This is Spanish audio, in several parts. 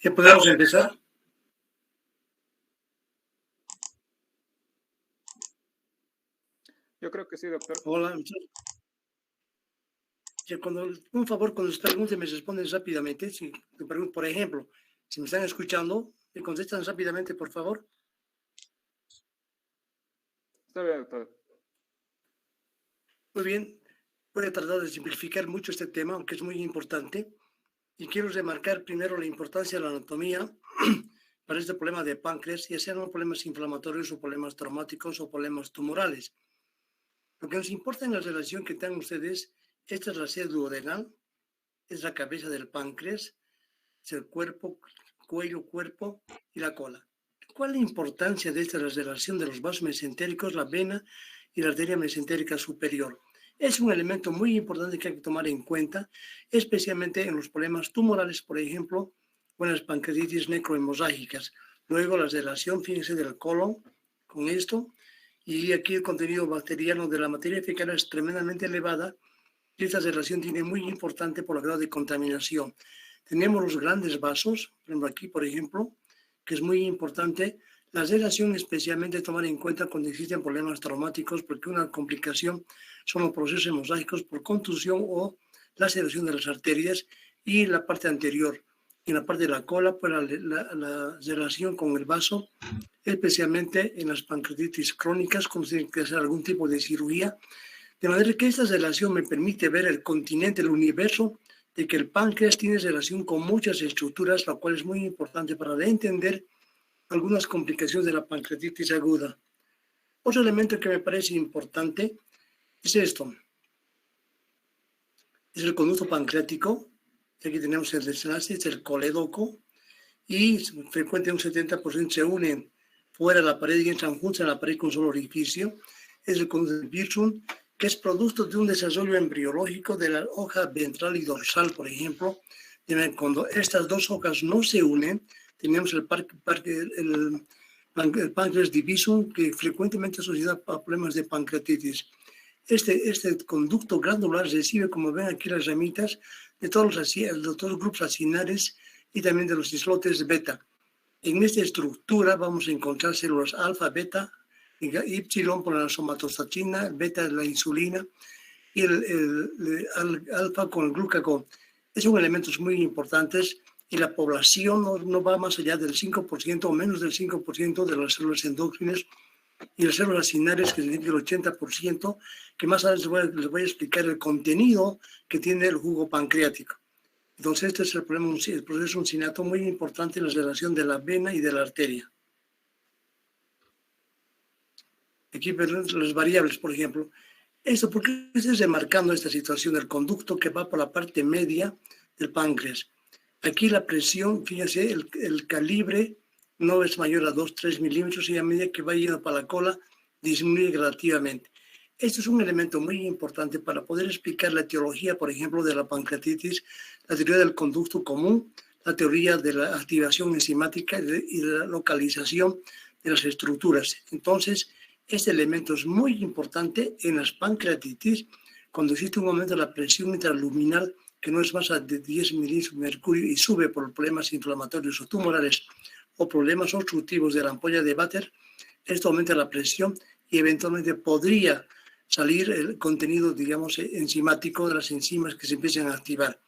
¿Ya podemos empezar? Yo creo que sí, doctor. Hola. Un favor, cuando les pregunte, me responden rápidamente. Si te pregunto, por ejemplo, si me están escuchando, me contestan rápidamente, por favor. Está bien, doctor. Muy bien. Voy a tratar de simplificar mucho este tema, aunque es muy importante. Y quiero remarcar primero la importancia de la anatomía para este problema de páncreas, ya sean problemas inflamatorios o problemas traumáticos o problemas tumorales. Lo que nos importa en la relación que tengan ustedes, esta es la sede duodenal, es la cabeza del páncreas, es el cuerpo, cuello, cuerpo y la cola. ¿Cuál es la importancia de esta relación de los vasos mesentéricos, la vena y la arteria mesentérica superior? Es un elemento muy importante que hay que tomar en cuenta, especialmente en los problemas tumorales, por ejemplo, o en las pancreatitis necrohemorrágicas. Luego la relación, fíjense, del colon con esto, y aquí el contenido bacteriano de la materia fecal es tremendamente elevada, y esta relación tiene muy importante por el grado de contaminación. Tenemos los grandes vasos, aquí, por ejemplo, que es muy importante. La sedación especialmente tomar en cuenta cuando existen problemas traumáticos, porque una complicación son los procesos hemorrágicos por contusión o la sedación de las arterias y la parte anterior. Y en la parte de la cola, pues la relación con el vaso, especialmente en las pancreatitis crónicas, cuando se tiene que hacer algún tipo de cirugía. De manera que esta relación me permite ver el continente, el universo, de que el páncreas tiene relación con muchas estructuras, lo cual es muy importante para entender algunas complicaciones de la pancreatitis aguda. Otro elemento que me parece importante es esto. Es el conducto pancreático. Aquí tenemos el desenlace, es el colédoco, y frecuentemente un 70% se unen fuera de la pared y entran juntos en la pared con un solo orificio. Es el conducto de Pearson, que es producto de un desarrollo embriológico de la hoja ventral y dorsal, por ejemplo. Cuando estas dos hojas no se unen, tenemos el páncreas divisum, que frecuentemente asociado a problemas de pancreatitis. Este conducto glandular recibe, como ven aquí las ramitas, de todos los grupos acinares y también de los islotes beta. En esta estructura vamos a encontrar células alfa, beta, epsilon por la somatostatina, beta la insulina y el alfa con el glucagón. Son elementos muy importantes y la población no va más allá del 5% o menos del 5% de las células endócrinas y las células acinares, que es el 80%, que más adelante les voy a explicar el contenido que tiene el jugo pancreático. Entonces, este es el problema, el proceso uncinato muy importante en la relación de la vena y de la arteria. Aquí ven las variables, por ejemplo. ¿Por qué estoy remarcando esta situación del conducto que va por la parte media del páncreas? Aquí la presión, fíjense, el calibre no es mayor a 2-3 milímetros y a medida que va yendo para la cola, disminuye gradativamente. Esto es un elemento muy importante para poder explicar la etiología, por ejemplo, de la pancreatitis, la teoría del conducto común, la teoría de la activación enzimática y de la localización de las estructuras. Entonces, este elemento es muy importante en las pancreatitis cuando existe un aumento de la presión intraluminal que no es más de 10 milímetros de mercurio y sube por problemas inflamatorios o tumorales o problemas obstructivos de la ampolla de Vater. Esto aumenta la presión y eventualmente podría salir el contenido, digamos, enzimático de las enzimas que se empiezan a activar.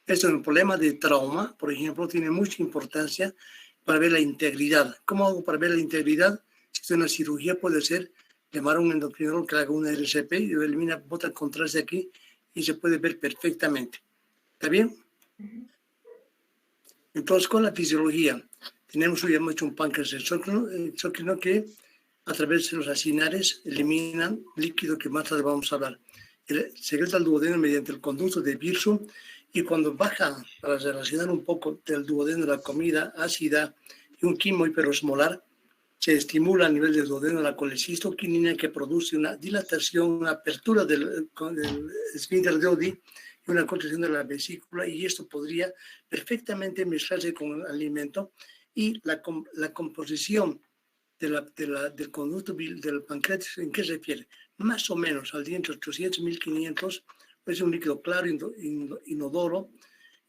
Esto es un problema de trauma, por ejemplo, tiene mucha importancia para ver la integridad. ¿Cómo hago para ver la integridad? Si es una cirugía, puede ser llamar a un endocrinólogo que haga una RCP y elimina, bota el contraste aquí y se puede ver perfectamente. ¿Está bien? Entonces, con la fisiología, tenemos obviamente un páncreas exócrino que a través de los acinares eliminan líquido que más tarde vamos a hablar. Secreta el duodeno mediante el conducto de Pearson y cuando baja, para relacionar un poco del duodeno la comida ácida y un quimo hiperosmolar, se estimula a nivel del duodeno la colecistoquinina que produce una dilatación, una apertura del esfínter de Oddi y una contracción de la vesícula, y esto podría perfectamente mezclarse con el alimento y la composición del conducto del pancreas. ¿En qué se refiere? Más o menos al día entre 800 y 1500 es un líquido claro, inodoro,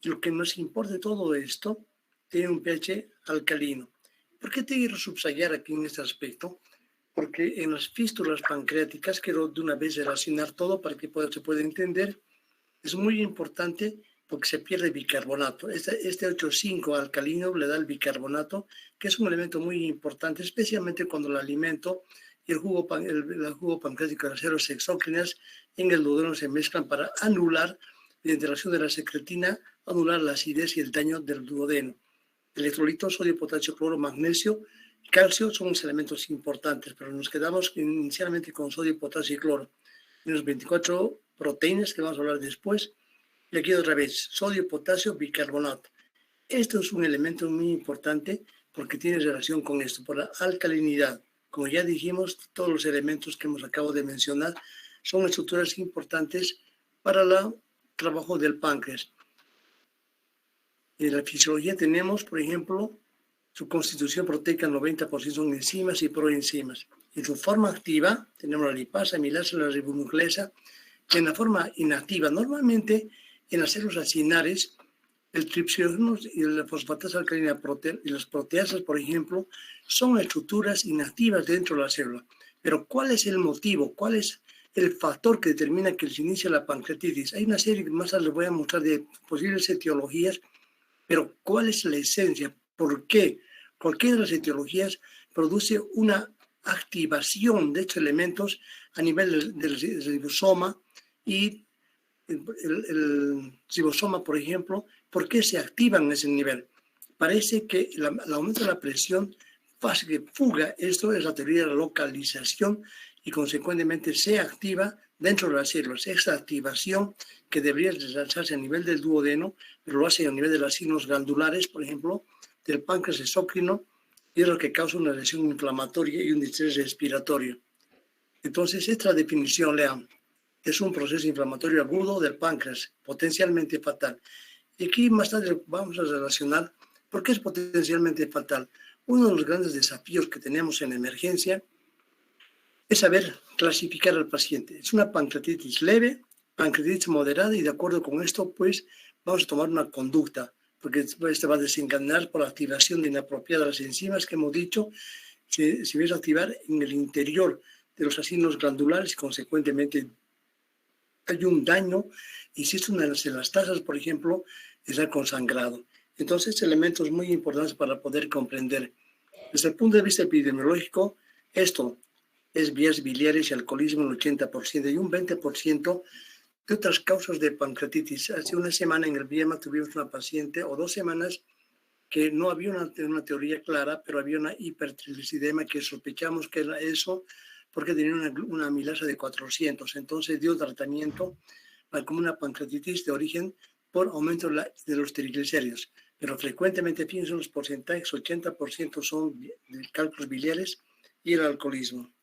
y lo que nos importa de todo esto tiene un pH alcalino. ¿Por qué te quiero subrayar aquí en este aspecto? Porque en las fístulas pancreáticas, quiero de una vez relacionar todo para que se pueda entender, es muy importante porque se pierde bicarbonato. Este 8,5 alcalino le da el bicarbonato, que es un elemento muy importante, especialmente cuando el alimento y el jugo pancreático de las células exócrinas en el duodeno se mezclan para anular la interacción de la secretina, anular la acidez y el daño del duodeno. Electrolitos, sodio, potasio, cloro, magnesio, calcio son los elementos importantes, pero nos quedamos inicialmente con sodio, potasio y cloro. Menos 24 proteínas que vamos a hablar después. Y aquí otra vez, sodio, potasio, bicarbonato. Esto es un elemento muy importante porque tiene relación con esto, por la alcalinidad. Como ya dijimos, todos los elementos que acabo de mencionar son estructuras importantes para el trabajo del páncreas. En la fisiología tenemos, por ejemplo, su constitución proteica, 90% son enzimas y proenzimas. En su forma activa tenemos la lipasa, amilasa, la ribonucleasa, que en la forma inactiva, normalmente en las células acinares, el tripsino y la fosfatasa alcalina y las proteasas, por ejemplo, son estructuras inactivas dentro de la célula. Pero ¿cuál es el motivo? ¿Cuál es el factor que determina que se inicia la pancreatitis? Hay una serie que más tarde les voy a mostrar de posibles etiologías, pero ¿cuál es la esencia? ¿Por qué? Cualquiera de las etiologías produce una activación de estos elementos a nivel del ribosoma y el ribosoma, por ejemplo, ¿por qué se activan en ese nivel? Parece que el aumento de la presión hace que fuga. Esto es la teoría de la localización y consecuentemente se activa dentro de las células. Esta activación que debería realizarse a nivel del duodeno, pero lo hace a nivel de las signos glandulares, por ejemplo, del páncreas exócrino, y es lo que causa una lesión inflamatoria y un distrés respiratorio. Entonces, esta definición, lean, es un proceso inflamatorio agudo del páncreas, potencialmente fatal. Y aquí más tarde vamos a relacionar por qué es potencialmente fatal. Uno de los grandes desafíos que tenemos en emergencia es saber clasificar al paciente. Es una pancreatitis leve, pancreatitis moderada, y de acuerdo con esto, pues vamos a tomar una conducta, porque esto va a desencadenar por la activación inapropiada de las enzimas que hemos dicho, se va a activar en el interior de los asinos glandulares y consecuentemente hay un daño, y si es una de las tasas, por ejemplo, está consangrado. Entonces, elementos muy importantes para poder comprender. Desde el punto de vista epidemiológico, esto es vías biliares y alcoholismo el 80% y un 20% de otras causas de pancreatitis. Hace una semana en el BIEMA tuvimos una paciente, o 2 semanas, que no había una teoría clara, pero había una hipertriglicidemia que sospechamos que era eso, porque tenía una amilasa de 400. Entonces dio tratamiento para como una pancreatitis de origen por aumento de los triglicéridos. Pero frecuentemente, fíjense los porcentajes, 80% son de cálculos biliares y el alcoholismo.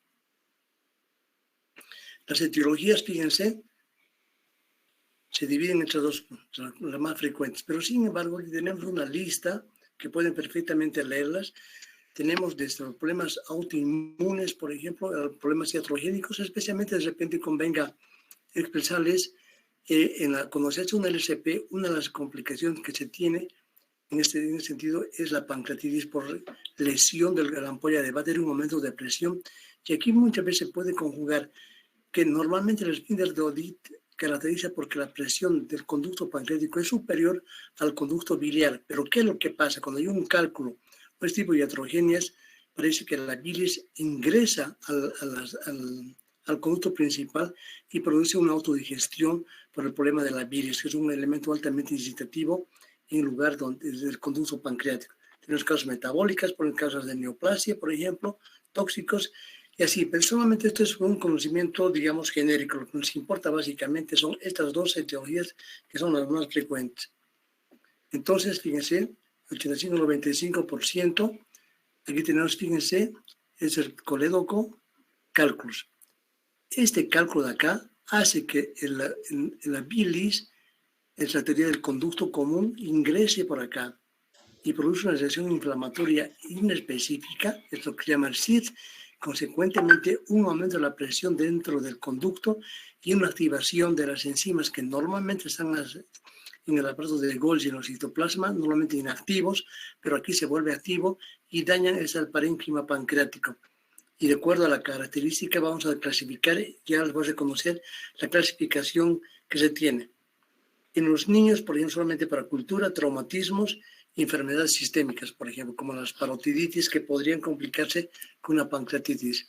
Las etiologías, fíjense, se dividen entre dos, las más frecuentes. Pero sin embargo, tenemos una lista que pueden perfectamente leerlas. Tenemos desde los problemas autoinmunes, por ejemplo, problemas iatrogénicos, especialmente de repente convenga expresarles, cuando se ha hecho un LCP, una de las complicaciones que se tiene en este sentido es la pancreatitis por lesión de la ampolla de Vater en un momento de presión. Y aquí muchas veces se puede conjugar que normalmente el esfínter de Odit caracteriza porque la presión del conducto pancreático es superior al conducto biliar. Pero ¿qué es lo que pasa? Cuando hay un cálculo o este tipo de iatrogenias, parece que la bilis ingresa al conducto principal y produce una autodigestión por el problema de la bilis, que es un elemento altamente incitativo en lugar del conducto pancreático. Tenemos causas metabólicas, por causas de neoplasia, por ejemplo, tóxicos, y así. Personalmente esto es un conocimiento, digamos, genérico. Lo que nos importa básicamente son estas dos etiologías que son las más frecuentes. Entonces, fíjense, 85-95%, aquí tenemos, fíjense, es el colédoco cálculos. Este cálculo de acá hace que la bilis, es la teoría del conducto común, ingrese por acá y produce una reacción inflamatoria inespecífica, es lo que se llama el SID, consecuentemente un aumento de la presión dentro del conducto y una activación de las enzimas que normalmente están en el aparato de Golgi y en los citoplasmas, normalmente inactivos, pero aquí se vuelve activo y dañan el parénquima pancreático. Y de acuerdo a la característica vamos a clasificar, ya les voy a reconocer la clasificación que se tiene. En los niños, por ejemplo, solamente para cultura, traumatismos, enfermedades sistémicas, por ejemplo, como las parotiditis que podrían complicarse con una pancreatitis.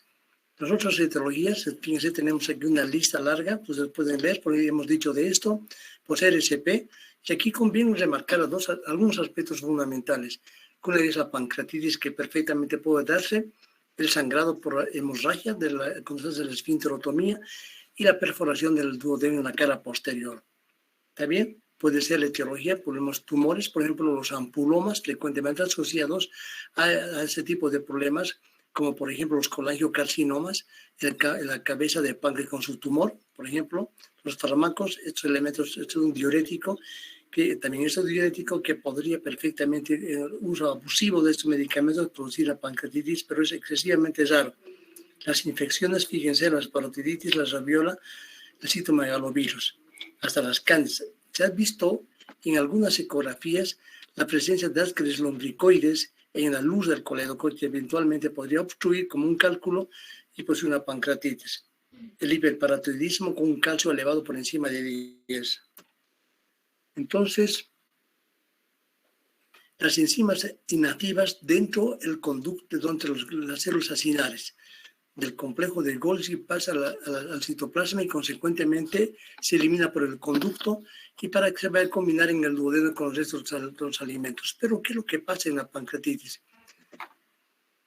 Las otras etiologías, fíjense, tenemos aquí una lista larga, pues pueden ver, porque hemos dicho de esto, pues RSP, y aquí conviene remarcar algunos aspectos fundamentales. Una es la pancreatitis que perfectamente puede darse, el sangrado por hemorragia cuando se hace la esfinterotomía y la perforación del duodeno en la cara posterior. También puede ser la etiología, ponemos tumores, por ejemplo, los ampulomas frecuentemente asociados a ese tipo de problemas, como por ejemplo los colangiocarcinomas, en la cabeza de páncreas con su tumor, por ejemplo, los fármacos, estos elementos, esto es un diurético, que también es un diurético que podría perfectamente, uso abusivo de estos medicamentos, producir la pancreatitis, pero es excesivamente raro. Las infecciones, fíjense, las parotiditis, la rabiola, el citomegalovirus, hasta las cándida. Se ha visto en algunas ecografías la presencia de ascaris lombricoides en la luz del colédoco que eventualmente podría obstruir como un cálculo y pues una pancreatitis. El hiperparatiroidismo con un calcio elevado por encima de 10. Entonces, las enzimas inactivas dentro del conducto, dentro de las células acinares del complejo de Golgi pasa al citoplasma y consecuentemente se elimina por el conducto y para que se vaya a combinar en el duodeno con los restos de los alimentos. Pero, ¿qué es lo que pasa en la pancreatitis?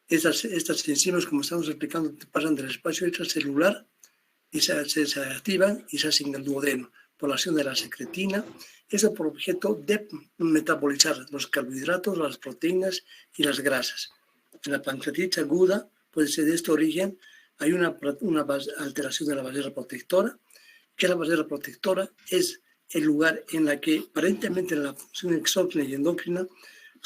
Estas enzimas, como estamos explicando, pasan del espacio extracelular y se activan y se hacen en el duodeno por la acción de la secretina. Eso por objeto de metabolizar los carbohidratos, las proteínas y las grasas. En la pancreatitis aguda puede ser de este origen, hay una alteración de la barrera protectora, que la barrera protectora es el lugar en la que aparentemente la función exógena y endocrina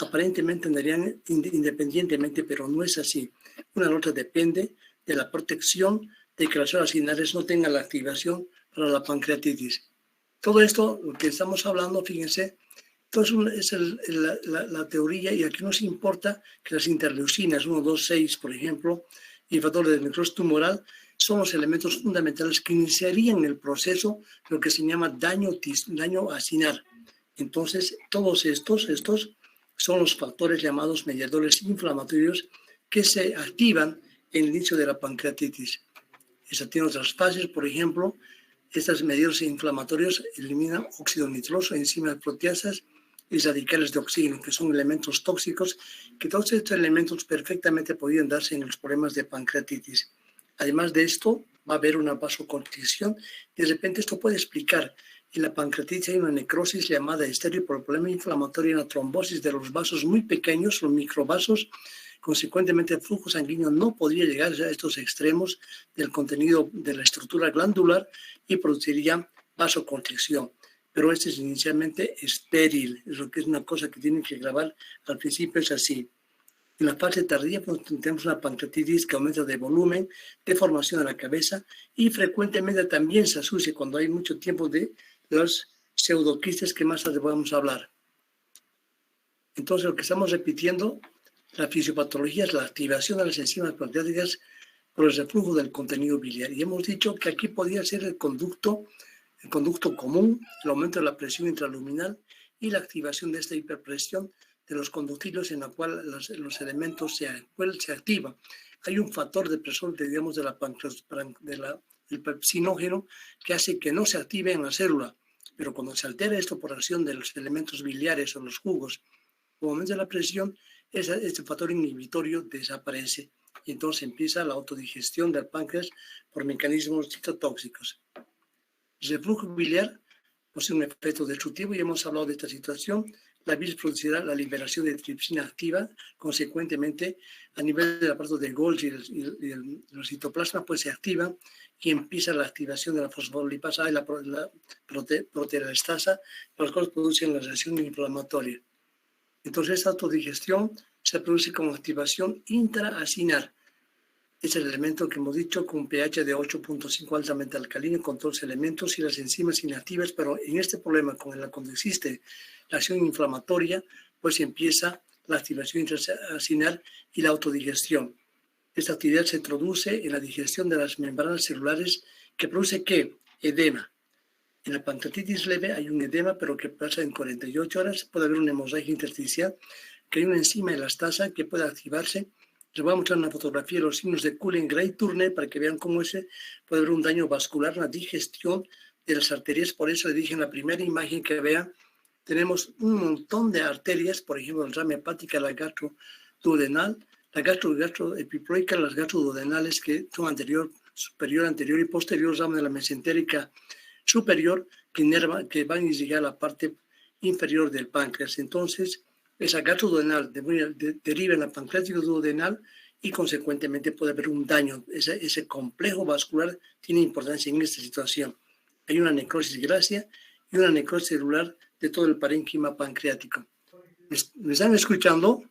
aparentemente andarían independientemente, pero no es así. Una de la otra depende de la protección de que las células acinares no tengan la activación para la pancreatitis. Todo esto, lo que estamos hablando, fíjense, entonces es la teoría, y aquí nos importa que las interleucinas 1, 2, 6, por ejemplo, y el factor de necrosis tumoral son los elementos fundamentales que iniciarían el proceso, lo que se llama daño acinar. Entonces, todos estos son los factores llamados mediadores inflamatorios que se activan en el inicio de la pancreatitis. Esa tiene otras fases, por ejemplo, estos mediadores inflamatorios eliminan óxido nitroso, enzimas proteasas y radicales de oxígeno, que son elementos tóxicos, que todos estos elementos perfectamente podrían darse en los problemas de pancreatitis. Además de esto, va a haber una vasoconstricción. De repente esto puede explicar, en la pancreatitis hay una necrosis llamada estéril por el problema inflamatorio y una trombosis de los vasos muy pequeños, los microvasos. Consecuentemente, el flujo sanguíneo no podría llegar a estos extremos del contenido de la estructura glandular y produciría vasoconstricción. Pero este es inicialmente estéril, es lo que es una cosa que tienen que grabar al principio, es así. En la fase tardía pues, tenemos una pancreatitis que aumenta de volumen, deformación de la cabeza y frecuentemente también se asocia cuando hay mucho tiempo de los pseudoquistes que más tarde vamos a hablar. Entonces lo que estamos repitiendo, la fisiopatología es la activación de las enzimas pancreáticas por el reflujo del contenido biliar. Y hemos dicho que aquí podría ser el conducto común, el aumento de la presión intraluminal y la activación de esta hiperpresión de los conductilos en la cual los elementos se activan. Hay un factor de presión, digamos, del pepsinógeno que hace que no se active en la célula, pero cuando se altera esto por acción de los elementos biliares o los jugos, o aumento de la presión, este factor inhibitorio desaparece y entonces empieza la autodigestión del páncreas por mecanismos citotóxicos. El reflujo biliar posee un efecto destructivo y hemos hablado de esta situación. La bilis producirá la liberación de tripsina activa, consecuentemente a nivel del aparato de Golgi y los citoplasmas pues se activan y empieza la activación de la fosfolipasa y la proteasasa, las cuales producen la reacción inflamatoria. Entonces esta autodigestión se produce como activación intraacinar. Es el elemento que hemos dicho con un pH de 8.5 altamente alcalino, con todos los elementos y las enzimas inactivas, pero en este problema, cuando existe la acción inflamatoria, pues empieza la activación intracinal y la autodigestión. Esta actividad se traduce en la digestión de las membranas celulares que produce ¿qué? Edema. En la pancreatitis leve hay un edema, pero que pasa en 48 horas. Puede haber una hemorragia intersticial, que hay una enzima elastasa que puede activarse. Les voy a mostrar una fotografía de los signos de Cullen-Gray-Turner para que vean cómo puede haber un daño vascular, una digestión de las arterias. Por eso les dije en la primera imagen que vean, tenemos un montón de arterias, por ejemplo, la rama hepática, la gastroduodenal, la gastroepiploica, las gastroduodenales que son superior, anterior y posterior, rama de la mesentérica superior, que van a llegar a la parte inferior del páncreas. Entonces, esa gastroduodenal deriva en la pancreático duodenal y consecuentemente puede haber un daño. Ese complejo vascular tiene importancia en esta situación. Hay una necrosis grasia y una necrosis celular de todo el parénquima pancreático. ¿Me están escuchando?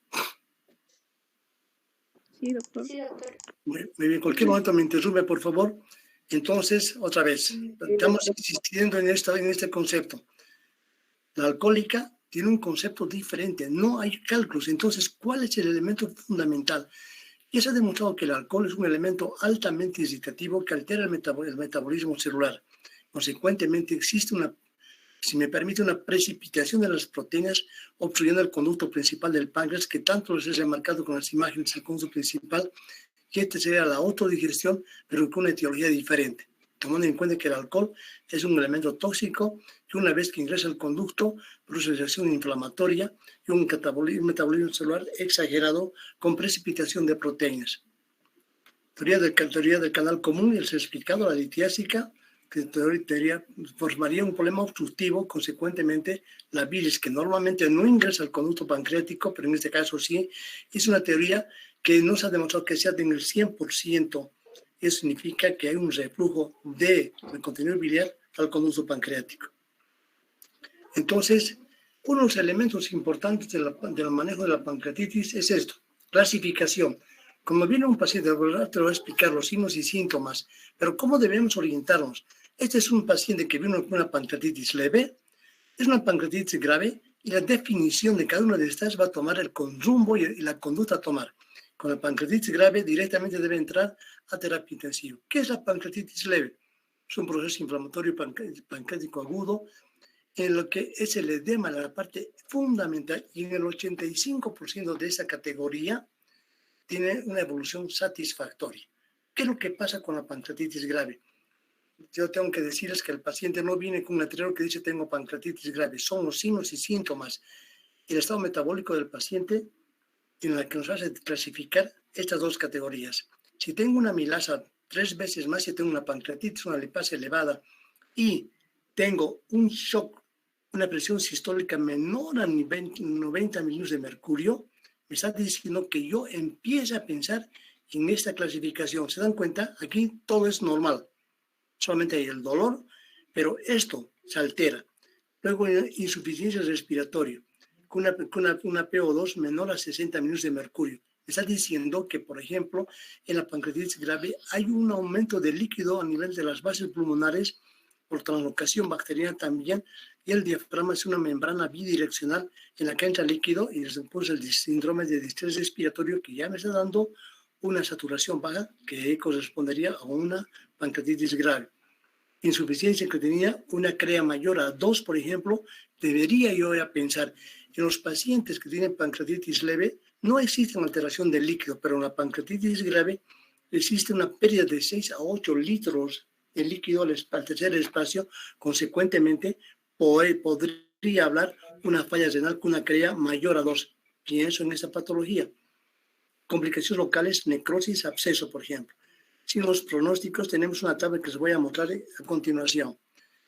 Sí, doctor. Sí, doctor. Muy bien, en cualquier momento me interrumpe, por favor. Entonces, otra vez, estamos insistiendo en este concepto. La alcohólica tiene un concepto diferente, no hay cálculos. Entonces, ¿cuál es el elemento fundamental? Y se ha demostrado que el alcohol es un elemento altamente irritativo que altera el metabolismo celular. Consecuentemente, existe si me permite, una precipitación de las proteínas obstruyendo el conducto principal del páncreas, que tanto les he remarcado con las imágenes del conducto principal, que sería la autodigestión, pero con una etiología diferente, tomando en cuenta que el alcohol es un elemento tóxico que una vez que ingresa al conducto produce reacción inflamatoria y un metabolismo celular exagerado con precipitación de proteínas. Teoría del canal común, el explicado, la litiásica, que teoría formaría un problema obstructivo, consecuentemente la bilis, que normalmente no ingresa al conducto pancreático, pero en este caso sí, es una teoría que no se ha demostrado que sea en el 100%. Eso significa que hay un reflujo del contenido biliar al conducto pancreático. Entonces, uno de los elementos importantes del manejo de la pancreatitis es esto, clasificación. Como viene un paciente, te voy a explicar los signos y síntomas, pero ¿cómo debemos orientarnos? Este es un paciente que vino con una pancreatitis leve, es una pancreatitis grave, y la definición de cada una de estas va a tomar el rumbo y la conducta a tomar. Con la pancreatitis grave directamente debe entrar a terapia intensiva. ¿Qué es la pancreatitis leve? Es un proceso inflamatorio pancreático agudo en lo que es el edema, la parte fundamental, y en el 85% de esa categoría tiene una evolución satisfactoria. ¿Qué es lo que pasa con la pancreatitis grave? Yo tengo que decirles que el paciente no viene con un letrero que dice tengo pancreatitis grave, son los signos y síntomas, el estado metabólico del paciente en la que nos hace clasificar estas dos categorías. Si tengo una amilasa 3 veces más, si tengo una pancreatitis, una lipasa elevada y tengo un shock, una presión sistólica menor a 90 milímetros de mercurio, me está diciendo que yo empiece a pensar en esta clasificación. ¿Se dan cuenta? Aquí todo es normal. Solamente hay el dolor, pero esto se altera. Luego, insuficiencia respiratoria, con una PO2 menor a 60 milímetros de mercurio. Me está diciendo que, por ejemplo, en la pancreatitis grave hay un aumento de líquido a nivel de las bases pulmonares por translocación bacteriana también, y el diafragma es una membrana bidireccional en la que entra líquido y después el síndrome de distrés respiratorio que ya me está dando una saturación baja que correspondería a una pancreatitis grave. Insuficiencia que tenía una CREA mayor a 2, por ejemplo, debería yo ya pensar en los pacientes que tienen pancreatitis leve, no existe una alteración del líquido, pero en la pancreatitis grave existe una pérdida de 6 a 8 litros de líquido al tercer espacio, consecuentemente podría hablar una falla renal con una CREA mayor a 2. Pienso en esa patología. Complicaciones locales, necrosis, absceso, por ejemplo. Sin los pronósticos, tenemos una tabla que les voy a mostrar a continuación.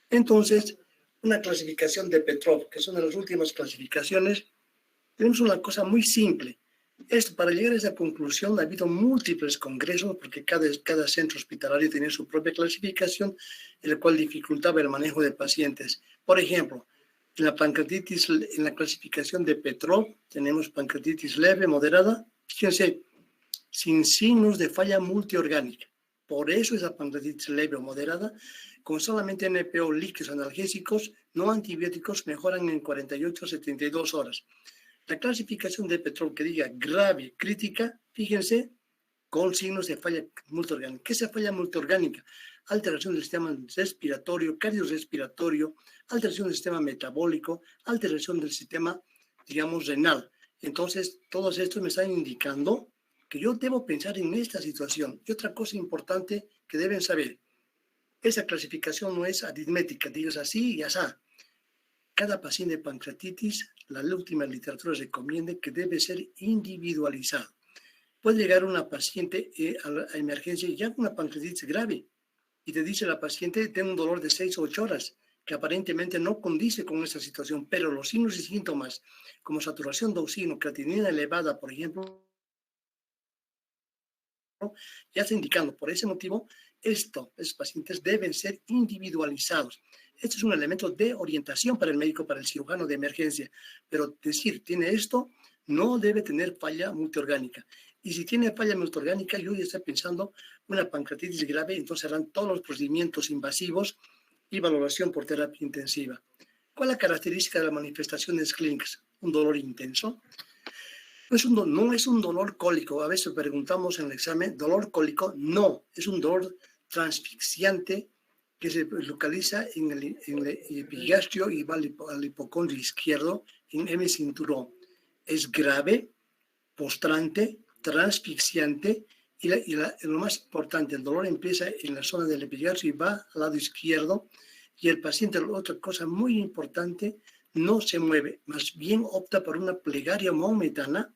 Entonces, una clasificación de Petrov, que son de las últimas clasificaciones, tenemos una cosa muy simple. Para llegar a esa conclusión ha habido múltiples congresos, porque cada centro hospitalario tenía su propia clasificación, el cual dificultaba el manejo de pacientes. Por ejemplo, en la pancreatitis, en la clasificación de Petrov, tenemos pancreatitis leve, moderada. Fíjense, sin signos de falla multiorgánica. Por eso esa pancreatitis leve o moderada, con solamente NPO líquidos analgésicos, no antibióticos, mejoran en 48 a 72 horas. La clasificación de Petrol que diga grave, crítica, fíjense, con signos de falla multiorgánica. ¿Qué es esa falla multiorgánica? Alteración del sistema respiratorio, cardiorrespiratorio, alteración del sistema metabólico, alteración del sistema, digamos, renal. Entonces, todos estos me están indicando que yo debo pensar en esta situación. Y otra cosa importante que deben saber, esa clasificación no es aritmética, digas así y así. Cada paciente de pancreatitis, la última literatura recomienda que debe ser individualizado. Puede llegar una paciente a la emergencia ya con una pancreatitis grave y te dice la paciente tiene un dolor de 6 o 8 horas que aparentemente no condice con esta situación, pero los signos y síntomas como saturación de oxígeno, creatinina elevada, por ejemplo, ya está indicando. Por ese motivo, esos pacientes deben ser individualizados. Esto es un elemento de orientación para el médico, para el cirujano de emergencia. Pero decir, tiene esto, no debe tener falla multiorgánica. Y si tiene falla multiorgánica, yo ya estoy pensando una pancreatitis grave, entonces harán todos los procedimientos invasivos y valoración por terapia intensiva. ¿Cuál es la característica de las manifestaciones clínicas? Un dolor intenso. No es un dolor cólico. A veces preguntamos en el examen, ¿dolor cólico? No, es un dolor transfixiante que se localiza en el epigastrio y va al hipocondrio izquierdo en M cinturón. Es grave, postrante, transfixiante y lo más importante, el dolor empieza en la zona del epigastrio y va al lado izquierdo y el paciente, otra cosa muy importante, no se mueve, más bien opta por una plegaria maometana.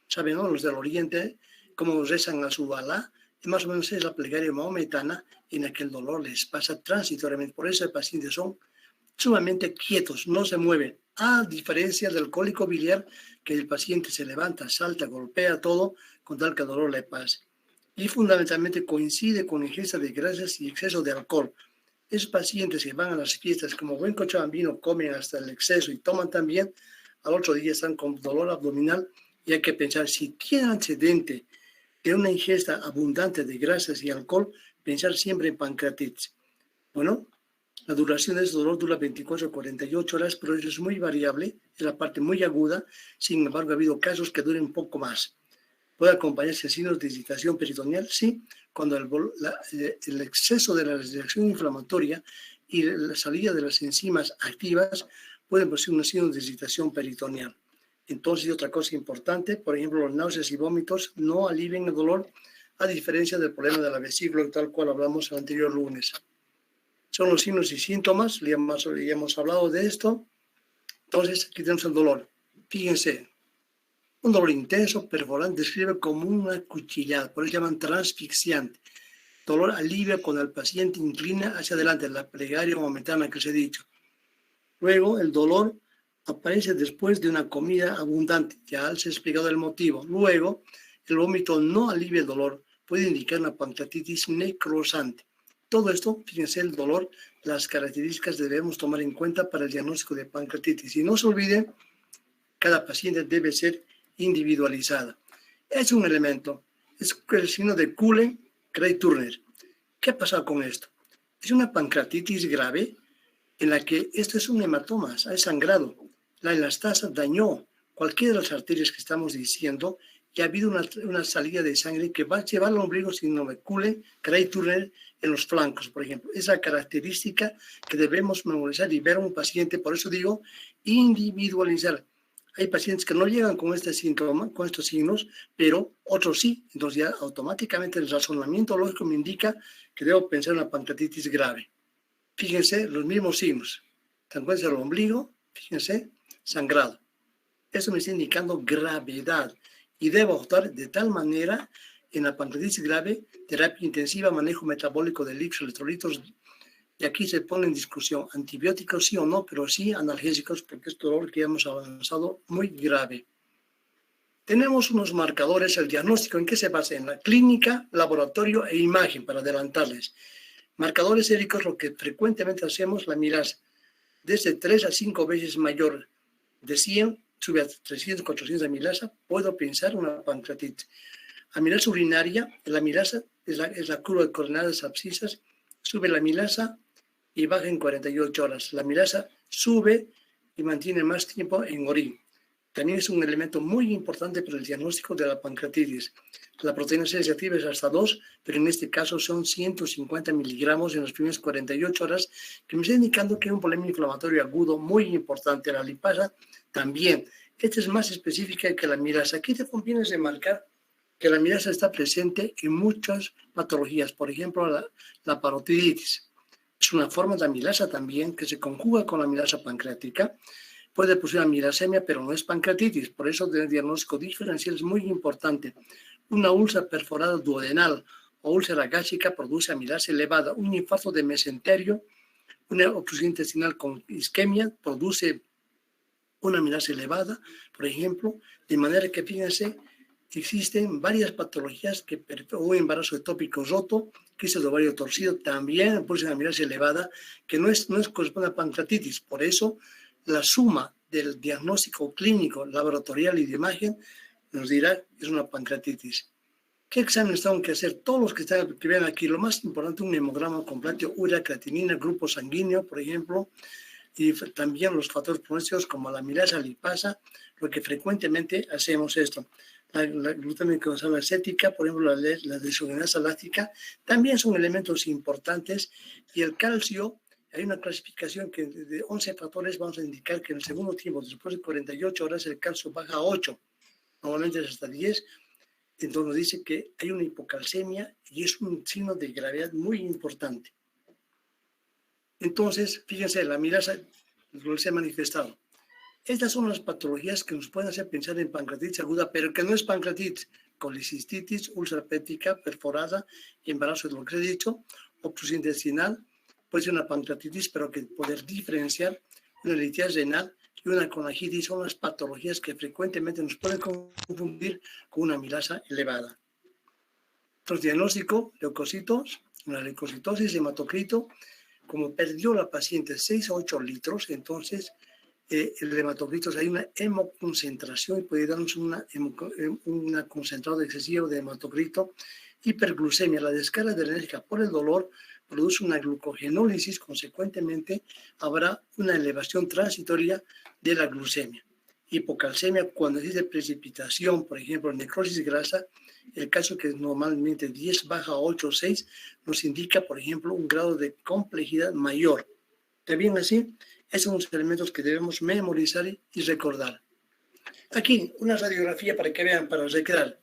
Saben, ¿no? Los del Oriente, cómo rezan a su Alá, y más o menos es la plegaria maometana en la que el dolor les pasa transitoriamente. Por eso los pacientes son sumamente quietos, no se mueven, a diferencia del cólico biliar, que el paciente se levanta, salta, golpea todo, con tal que el dolor le pase. Y fundamentalmente coincide con ingesta de grasas y exceso de alcohol. Esos pacientes que van a las fiestas, como buen cochabambino, comen hasta el exceso y toman también, al otro día están con dolor abdominal. Y hay que pensar, si tiene antecedente de una ingesta abundante de grasas y alcohol, pensar siempre en pancreatitis. Bueno, la duración de ese dolor dura 24 a 48 horas, pero eso es muy variable, es la parte muy aguda. Sin embargo, ha habido casos que duren un poco más. ¿Puede acompañarse de signos de irritación peritoneal? Sí, cuando el exceso de la reacción inflamatoria y la salida de las enzimas activas pueden producir unos signos de irritación peritoneal. Entonces, otra cosa importante, por ejemplo, los náuseas y vómitos no alivian el dolor, a diferencia del problema de la vesícula, tal cual hablamos el anterior lunes. Son los signos y síntomas, ya hemos hablado de esto. Entonces, aquí tenemos el dolor. Fíjense, un dolor intenso, perforante, describe como una cuchillada, por eso llaman transfixiante. Dolor alivia cuando el paciente inclina hacia adelante, la plegaria momentánea que os he dicho. Luego, el dolor aparece después de una comida abundante. Ya les he explicado el motivo. Luego, el vómito no alivia el dolor, puede indicar una pancreatitis necrosante. Todo esto, fíjense, el dolor, las características debemos tomar en cuenta para el diagnóstico de pancreatitis. Y no se olviden, cada paciente debe ser individualizada. Es un elemento, es el signo de Cullen-Cray-Turner. ¿Qué ha pasado con esto? Es una pancreatitis grave en la que esto es un hematoma, es sangrado. La elastasa dañó cualquiera de las arterias que estamos diciendo y ha habido una salida de sangre que va a llevar al ombligo síndrome Cullen-Cray-Turner en los flancos, por ejemplo. Esa característica que debemos memorizar y ver a un paciente, por eso digo, individualizar. Hay pacientes que no llegan con este síntoma, con estos signos, pero otros sí. Entonces ya automáticamente el razonamiento lógico me indica que debo pensar en una pancreatitis grave. Fíjense, los mismos signos. Se encuentra el ombligo, fíjense, sangrado. Eso me está indicando gravedad y debo optar de tal manera en la pancreatitis grave, terapia intensiva, manejo metabólico de líquidos, electrolitos. Y aquí se pone en discusión antibióticos sí o no, pero sí analgésicos porque es dolor que hemos avanzado muy grave. Tenemos unos marcadores, el diagnóstico en qué se basa, en la clínica, laboratorio e imagen, para adelantarles. Marcadores séricos, lo que frecuentemente hacemos, la mirasa, desde 3 a 5 veces mayor, de 100 sube a 300, 400 de milasa, puedo pensar una pancreatitis. Amilasa urinaria, la amilasa es la curva de coordenadas abscisas, sube la amilasa y baja en 48 horas. La amilasa sube y mantiene más tiempo en orín. También es un elemento muy importante para el diagnóstico de la pancreatitis. La proteína C reactiva es hasta 2, pero en este caso son 150 miligramos en las primeras 48 horas, que me está indicando que hay un problema inflamatorio agudo muy importante. La lipasa también. Esta es más específica que la amilasa. Aquí te conviene remarcar que la amilasa está presente en muchas patologías, por ejemplo, la parotiditis. Es una forma de amilasa también que se conjuga con la amilasa pancreática. Puede producir amilasemia, pero no es pancreatitis. Por eso el diagnóstico diferencial es muy importante. Una úlcera perforada duodenal o úlcera gástrica produce amilasa elevada. Un infarto de mesenterio, una obstrucción intestinal con isquemia produce una amilasa elevada, por ejemplo, de manera que fíjense, existen varias patologías que un embarazo ectópico roto, quistes de ovario torcido, también produce una amilasa elevada, que no corresponde a pancreatitis. Por eso, la suma del diagnóstico clínico, laboratorial y de imagen nos dirá que es una pancreatitis. ¿Qué exámenes tengo que hacer? Todos los que vean aquí, lo más importante, un hemograma completo, urea, creatinina, grupo sanguíneo, por ejemplo, y también los factores pronósticos como la amilasa lipasa, lo que frecuentemente hacemos esto. La glutamina acética, por ejemplo, la desogenasa láctica, también son elementos importantes, y el calcio. Hay una clasificación que de 11 factores vamos a indicar que en el segundo tiempo, después de 48 horas, el calcio baja a 8. Normalmente es hasta 10. Entonces nos dice que hay una hipocalcemia y es un signo de gravedad muy importante. Entonces, fíjense, la amilasa lo se ha manifestado. Estas son las patologías que nos pueden hacer pensar en pancreatitis aguda, pero que no es pancreatitis. Colicistitis, úlcera péptica, perforada, embarazo de lo que he dicho, obstrucción intestinal, puede ser una pancreatitis, pero que poder diferenciar una litiasis renal y una conagitis son las patologías que frecuentemente nos pueden confundir con una amilasa elevada. Entonces, diagnóstico, leucocitos, una leucocitosis, hematocrito, como perdió la paciente 6 a 8 litros, entonces el hematocrito, hay una hemoconcentración y puede darnos una concentrado excesivo de hematocrito. Hiperglucemia, la descarga de enérgica por el dolor produce una glucogenólisis, consecuentemente habrá una elevación transitoria de la glucemia. Hipocalcemia, cuando existe precipitación, por ejemplo, necrosis grasa, el caso que es normalmente 10 baja a 8 o 6, nos indica, por ejemplo, un grado de complejidad mayor. ¿Está bien así? Esos son los elementos que debemos memorizar y recordar. Aquí, una radiografía para que vean, para recrear.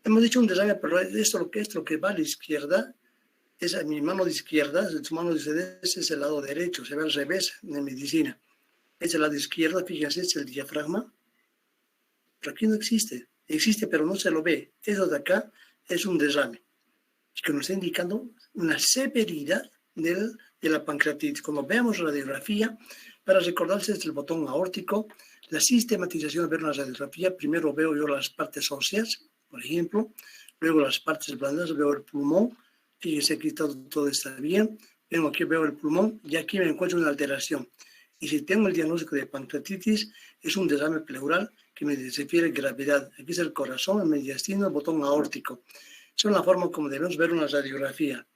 Hemos dicho un desarme, pero esto lo que va a la izquierda, es a mi mano de izquierda, su mano de izquierda es el lado derecho, se ve al revés en medicina. Es el lado izquierdo, fíjense, es el diafragma. Pero aquí no existe. Existe, pero no se lo ve. Eso de acá es un derrame, que nos está indicando una severidad de la pancreatitis. Cuando veamos radiografía, para recordarse es el botón aórtico, la sistematización de ver una radiografía, primero veo yo las partes óseas, por ejemplo, luego las partes blandas, veo el pulmón, fíjense aquí todo está bien, vengo aquí, veo el pulmón y aquí me encuentro una alteración. Y si tengo el diagnóstico de pancreatitis, es un derrame pleural que me refiere gravedad. Aquí es el corazón, el mediastino, el botón aórtico. Esa es la forma como debemos ver una radiografía.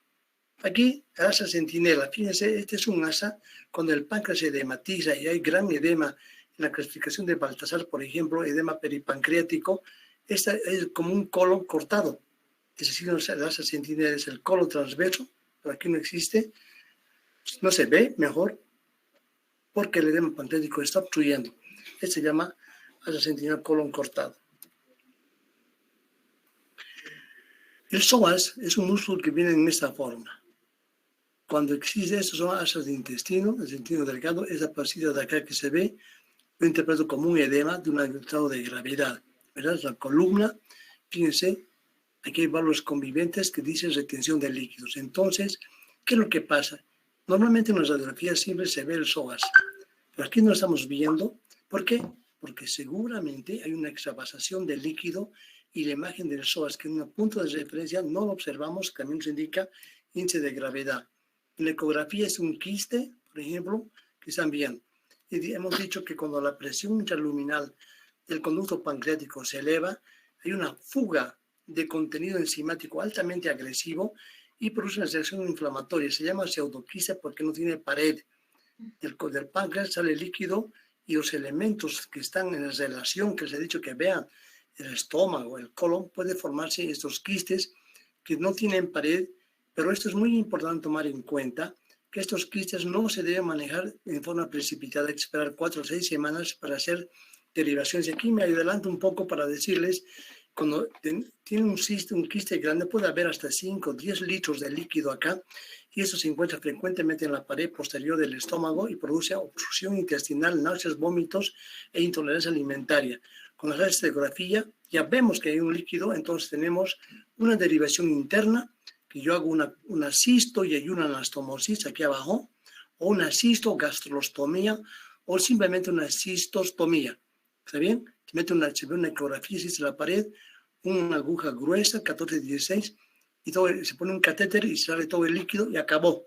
Aquí, asa centinela. Fíjense, este es un asa cuando el páncreas se edematiza y hay gran edema. En la clasificación de Baltasar, por ejemplo, edema peripancreático, esta es como un colon cortado. Es decir, el asa centinela es el colon transverso, pero aquí no existe. No se ve mejor porque el edema pancreático está obstruyendo. Este se llama asa centinela colon cortado. El psoas es un músculo que viene en esta forma. Cuando existe esto, son asas de intestino, el intestino delgado, esa pasita de acá que se ve, lo interpreto como un edema de un estado de gravedad. ¿Verdad? La columna, fíjense, aquí hay válvulas conviventes que dicen retención de líquidos. Entonces, ¿qué es lo que pasa? Normalmente en las radiografías siempre se ve el psoas, pero aquí no lo estamos viendo. ¿Por qué? Porque seguramente hay una extravasación de líquido y la imagen del psoas, que en un punto de referencia no lo observamos, también nos indica índice de gravedad. En la ecografía es un quiste, por ejemplo, que están bien. Y hemos dicho que cuando la presión intraluminal del conducto pancreático se eleva, hay una fuga de contenido enzimático altamente agresivo y produce una reacción inflamatoria. Se llama pseudoquista porque no tiene pared. Del páncreas sale líquido y los elementos que están en la relación que les he dicho que vean, el estómago, el colon, puede formarse estos quistes que no tienen pared, pero esto es muy importante tomar en cuenta, que estos quistes no se deben manejar en forma precipitada, hay que esperar 4 o 6 semanas para hacer derivaciones. Y aquí me adelanto un poco para decirles, cuando tiene un quiste grande, puede haber hasta 5 o 10 litros de líquido acá, y eso se encuentra frecuentemente en la pared posterior del estómago y produce obstrucción intestinal, náuseas, vómitos e intolerancia alimentaria. Con la radiografía ya vemos que hay un líquido, entonces tenemos una derivación interna, que yo hago una cisto y hay una anastomosis aquí abajo, o una cistogastrostomía, o simplemente una cistostomía. ¿Está bien? Se ve una ecografía, existe la pared, una aguja gruesa, 14-16, y se pone un catéter y sale todo el líquido y acabó.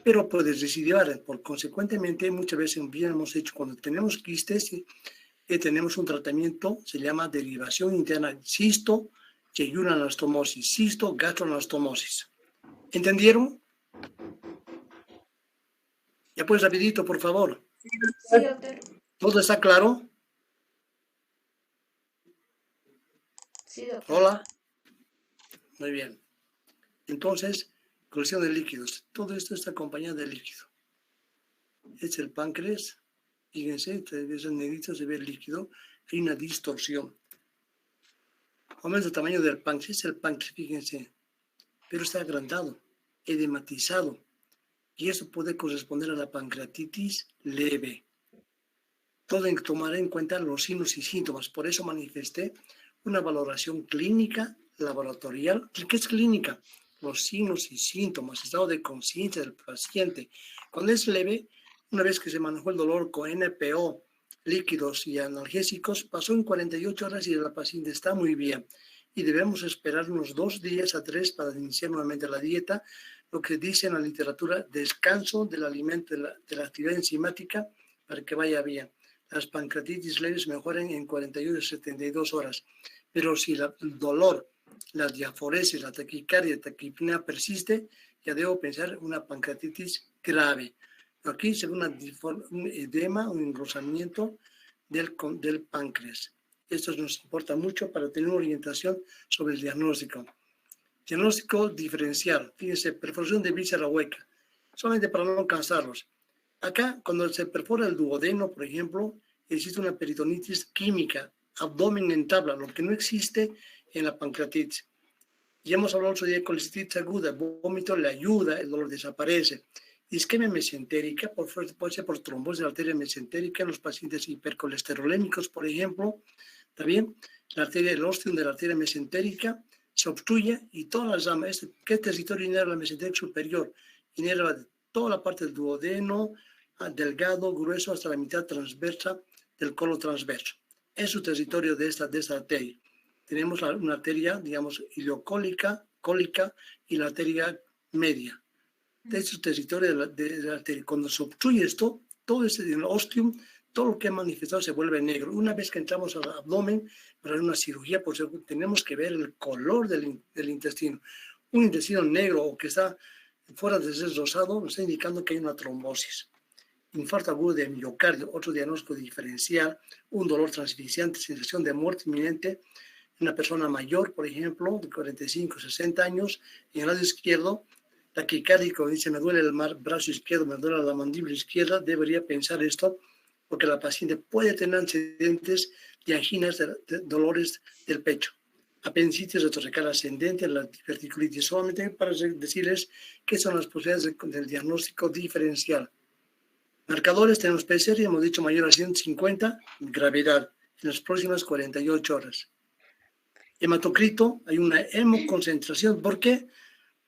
Pero puede residuar, consecuentemente muchas veces bien hemos hecho, cuando tenemos quistes, tenemos un tratamiento, se llama derivación interna, cisto, anastomosis, cisto, gastroanastomosis. ¿Entendieron? Ya pues rapidito, por favor. Sí, doctor. ¿Todo está claro? Sí, doctor. Hola. Muy bien. Entonces, colección de líquidos. Todo esto está acompañado de líquido. Es el páncreas. Fíjense, esos negritos se ve el líquido. Hay una distorsión. Aumenta el tamaño del páncreas. Es el páncreas, fíjense. Pero está agrandado, edematizado. Y eso puede corresponder a la pancreatitis leve. Todo en que tomar en cuenta los signos y síntomas. Por eso manifesté una valoración clínica, laboratorial. ¿Qué es clínica? Los signos y síntomas, estado de conciencia del paciente. Cuando es leve, una vez que se manejó el dolor con NPO, líquidos y analgésicos, pasó en 48 horas y la paciente está muy bien. Y debemos esperar unos 2 días a 3 para iniciar nuevamente la dieta, lo que dice en la literatura, descanso del alimento, de la actividad enzimática para que vaya bien. Las pancreatitis leves mejoran en 48 a 72 horas. Pero si el dolor, la diaforesis, la taquicardia, la taquipnea persiste, ya debo pensar una pancreatitis grave. Aquí se ve un edema, un engrosamiento del páncreas. Esto nos importa mucho para tener una orientación sobre el diagnóstico. Diagnóstico diferencial. Fíjense, perforación de víscera hueca. Solamente para no cansarlos. Acá, cuando se perfora el duodeno, por ejemplo, existe una peritonitis química, abdomen en tabla, lo que no existe en la pancreatitis. Ya hemos hablado otro día de colicitis aguda, vómito le ayuda, el dolor desaparece. Isquemia mesentérica, puede ser por trombosis de la arteria mesentérica en los pacientes hipercolesterolémicos, por ejemplo. También la arteria del ostium de la arteria mesentérica se obstruye y todas las ramas, ¿qué territorio inerva la mesentérica superior? Inerva toda la parte del duodeno, delgado, grueso, hasta la mitad transversa del colon transverso. Es su territorio de esta arteria. Tenemos una arteria, digamos, ileocólica, cólica y la arteria media. De su territorio de la arteria. Cuando se obstruye esto, todo ese ostium, todo lo que ha manifestado se vuelve negro. Una vez que entramos al abdomen para una cirugía, pues tenemos que ver el color del intestino. Un intestino negro o que está fuera de ser rosado nos está indicando que hay una trombosis. Infarto agudo de miocardio, otro diagnóstico diferencial, un dolor transficiente, sensación de muerte inminente, una persona mayor, por ejemplo, de 45, 60 años, y en el lado izquierdo, taquicárdico, dice, me duele el brazo izquierdo, me duele la mandíbula izquierda, debería pensar esto, porque la paciente puede tener antecedentes de anginas, de dolores del pecho, apendicitis retrocecal ascendente, la diverticulitis, solamente para decirles qué son las posibilidades del diagnóstico diferencial. Marcadores, tenemos PCR, hemos dicho mayor a 150, gravedad, en las próximas 48 horas. Hematocrito, hay una hemoconcentración. ¿Por qué?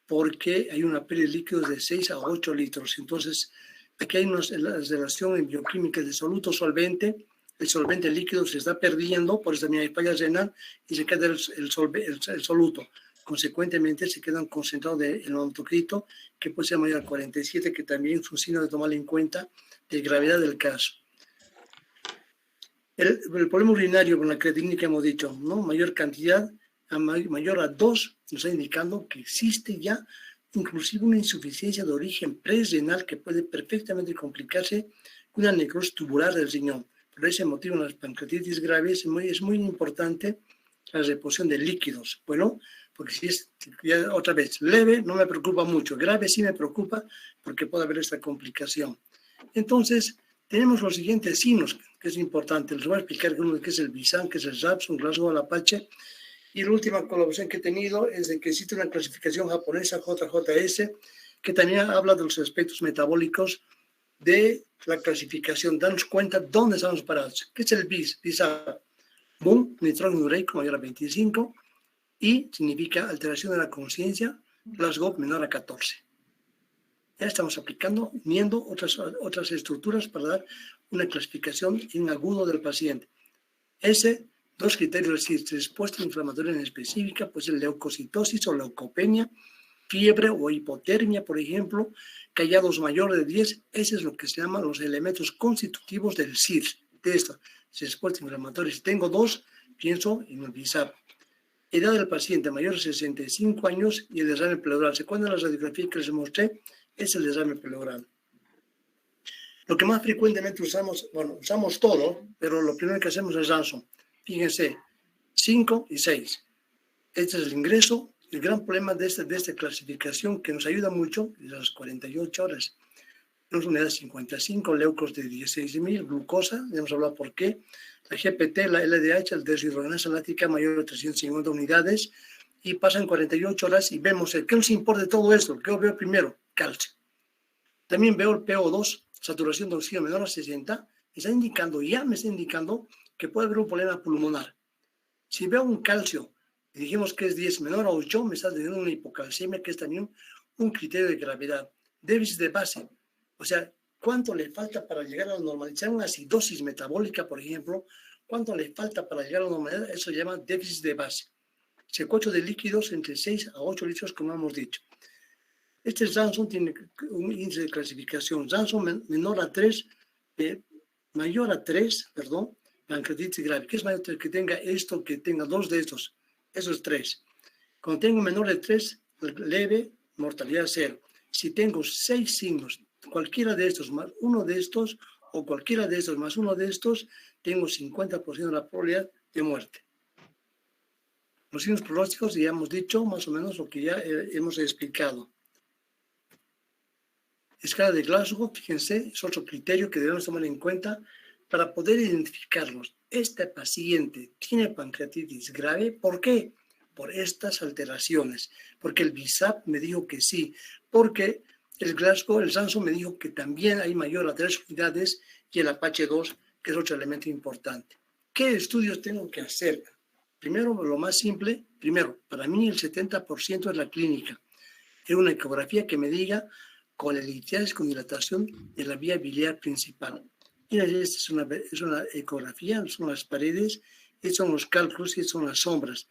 Porque hay una pérdida de líquidos de 6 a 8 litros. Entonces, aquí hay una relación en bioquímica de soluto-solvente. El solvente líquido se está perdiendo, por eso también hay falla renal y se queda el soluto. Consecuentemente, se quedan concentrados en el hematocrito, que puede ser mayor a 47, que también es un signo de tomar en cuenta de gravedad del caso. El problema urinario con la creatinina que hemos dicho, ¿no? Mayor cantidad, mayor a 2, nos está indicando que existe ya inclusive una insuficiencia de origen presrenal que puede perfectamente complicarse con una necrosis tubular del riñón. Por ese motivo, en las pancreatitis graves es muy importante la reposición de líquidos. Bueno, porque si es, ya otra vez, leve no me preocupa mucho, grave sí me preocupa porque puede haber esta complicación. Entonces, tenemos los siguientes signos, que es importante. Les voy a explicar qué es el BISAN, qué es el RAPS, un Glasgow Apache. Y la última colaboración que he tenido es de que existe una clasificación japonesa, JJS, que también habla de los aspectos metabólicos de la clasificación. Danos cuenta dónde estamos parados. ¿Qué es el BISAP? Boom, nitrógeno ureico mayor a 25, y significa alteración de la conciencia, Glasgow menor a 14. Ya estamos aplicando, uniendo otras estructuras para dar una clasificación en agudo del paciente. Dos criterios de respuesta inflamatoria en específica, pues el leucocitosis o leucopenia, fiebre o hipotermia, por ejemplo, callados mayor de 10, ese es lo que se llaman los elementos constitutivos del SID, de esta respuesta inflamatoria. Si tengo dos, pienso en el BISAP. Edad del paciente mayor de 65 años y el derrame pleural. ¿Se acuerdan de la radiografía que les mostré? Es el derrame pleural. Lo que más frecuentemente usamos, bueno, usamos todo, pero lo primero que hacemos es Ransom. Fíjense, 5 y 6. Este es el ingreso. El gran problema de esta clasificación que nos ayuda mucho es las 48 horas. Tenemos unidades 55, leucos de 16.000, glucosa, ya hemos hablado por qué. La GPT, la LDH, el deshidrogenasa láctica mayor de 350 unidades, y pasan 48 horas y vemos, ¿qué nos importa de todo esto? ¿Qué veo primero? Calcio. También veo el PO2, saturación de oxígeno menor a 60, me está indicando que puede haber un problema pulmonar. Si veo un calcio, y dijimos que es 10 menor a 8, me está teniendo una hipocalcemia, que es también un criterio de gravedad. Déficit de base, o sea, ¿cuánto le falta para llegar a la normalidad? Una acidosis metabólica, por ejemplo, ¿cuánto le falta para llegar a la normalidad? Eso se llama déficit de base. Secuestro de líquidos entre 6 a 8 litros, como hemos dicho. Este Ransom tiene un índice de clasificación. Ransom menor a 3, mayor a 3, perdón, pancreatitis grave. ¿Qué es mayor que tenga esto, que tenga dos de estos? Eso es 3. Cuando tengo menor de 3, leve, mortalidad 0. Si tengo 6 signos, cualquiera de estos más uno de estos, o cualquiera de estos más uno de estos, tengo 50% de la probabilidad de muerte. Los signos pronósticos ya hemos dicho más o menos lo que ya hemos explicado. Escala de Glasgow, fíjense, es otro criterio que debemos tomar en cuenta para poder identificarlos. Este paciente tiene pancreatitis grave, ¿por qué? Por estas alteraciones, porque el BISAP me dijo que sí, porque el Glasgow, el Ransom me dijo que también hay mayor a 3 unidades y el Apache 2, que es otro elemento importante. ¿Qué estudios tengo que hacer? Primero, lo más simple, para mí el 70% es la clínica. Es una ecografía que me diga colelitiasis con dilatación de la vía biliar principal. Mira, esta es una ecografía, son las paredes, estos son los cálculos y son las sombras.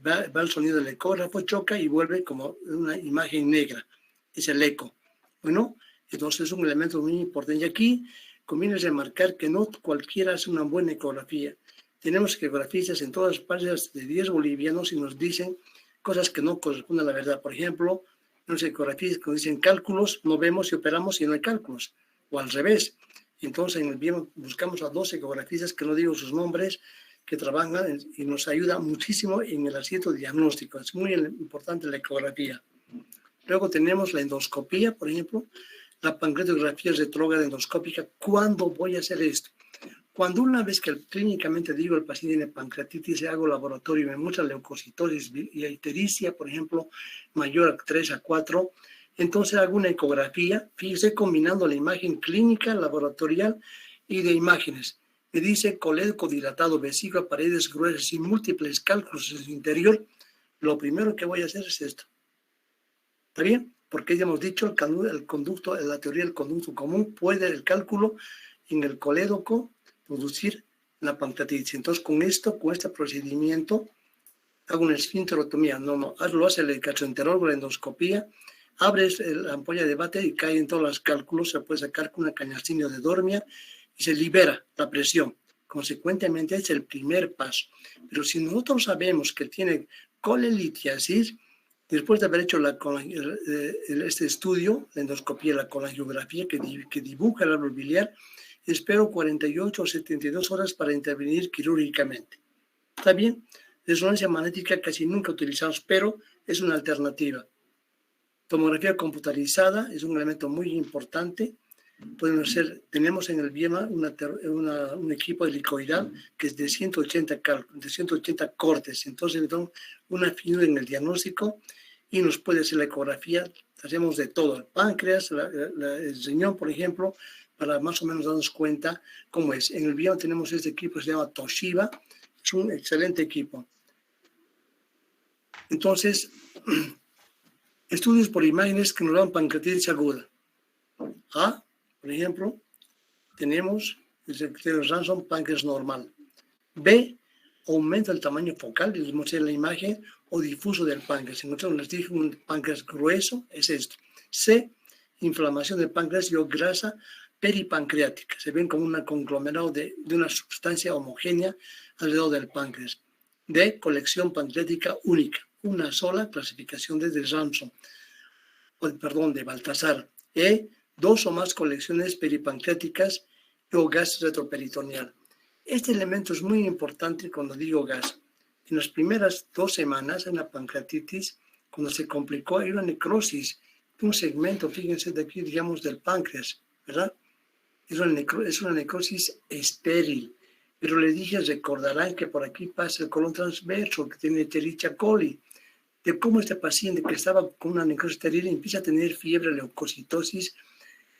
Va el sonido del ecógrafo, choca y vuelve como una imagen negra. Es el eco. Bueno, entonces es un elemento muy importante. Y aquí conviene remarcar que no cualquiera hace una buena ecografía. Tenemos ecografistas en todas partes de 10 bolivianos y nos dicen cosas que no corresponden a la verdad. Por ejemplo, los ecografistas que dicen cálculos, no vemos y operamos y no hay cálculos. O al revés. Entonces en el bien buscamos a 2 ecografistas, que no digo sus nombres, que trabajan y nos ayuda muchísimo en el acierto diagnóstico. Es muy importante la ecografía. Luego tenemos la endoscopía, por ejemplo, la pancreatografía retrógrada endoscópica. ¿Cuándo voy a hacer esto? Cuando una vez que clínicamente digo el paciente tiene pancreatitis, hago laboratorio y me muestra leucocitosis y ictericia, por ejemplo, mayor a 3 a 4, entonces hago una ecografía, fíjese, combinando la imagen clínica, laboratorial y de imágenes. Me dice colédoco dilatado, vesícula, paredes gruesas y múltiples cálculos en su interior. Lo primero que voy a hacer es esto. ¿Está bien? Porque ya hemos dicho, el conducto, la teoría del conducto común, puede el cálculo en el colédoco producir la pancreatitis. Entonces, con este procedimiento, hago una esfinterotomía. No, lo hace el gastroenterólogo, la endoscopía, abres la ampolla de Bate y cae en todos los cálculos, se puede sacar con una cañastinio de dormia y se libera la presión. Consecuentemente, es el primer paso. Pero si nosotros sabemos que tiene colelitiasis, después de haber hecho este estudio, la endoscopía, la colangiografía que dibuja el árbol biliar, espero 48 o 72 horas para intervenir quirúrgicamente. ¿Está bien? Resonancia magnética casi nunca utilizamos, pero es una alternativa. Tomografía computarizada es un elemento muy importante. Tenemos en el BIEMA un equipo helicoidal que es de 180 cortes. Entonces, una afinidad en el diagnóstico y nos puede hacer la ecografía. Hacemos de todo, el páncreas, el riñón, por ejemplo, para más o menos darnos cuenta cómo es. En el BIEMA tenemos este equipo que se llama Toshiba. Es un excelente equipo. Entonces, estudios por imágenes que nos dan pancreatitis aguda. A, por ejemplo, tenemos el criterio Ransom, páncreas normal. B, aumenta el tamaño focal, les mostré en la imagen, o difuso del páncreas. Si nosotros les dije un páncreas grueso, es esto. C, inflamación del páncreas y o grasa peripancreática. Se ven como un conglomerado de una sustancia homogénea alrededor del páncreas. D, colección pancreática única, una sola clasificación de Ransom, de Baltasar. E, 2 o más colecciones peripancreáticas o gas retroperitoneal. Este elemento es muy importante cuando digo gas. En las primeras 2 semanas en la pancreatitis, cuando se complicó, hay una necrosis, un segmento, fíjense de aquí, digamos, del páncreas, ¿verdad? Es una necrosis estéril. Pero les dije, recordarán que por aquí pasa el colon transverso, que tiene Escherichia coli, de cómo este paciente que estaba con una necrosis estéril empieza a tener fiebre, leucocitosis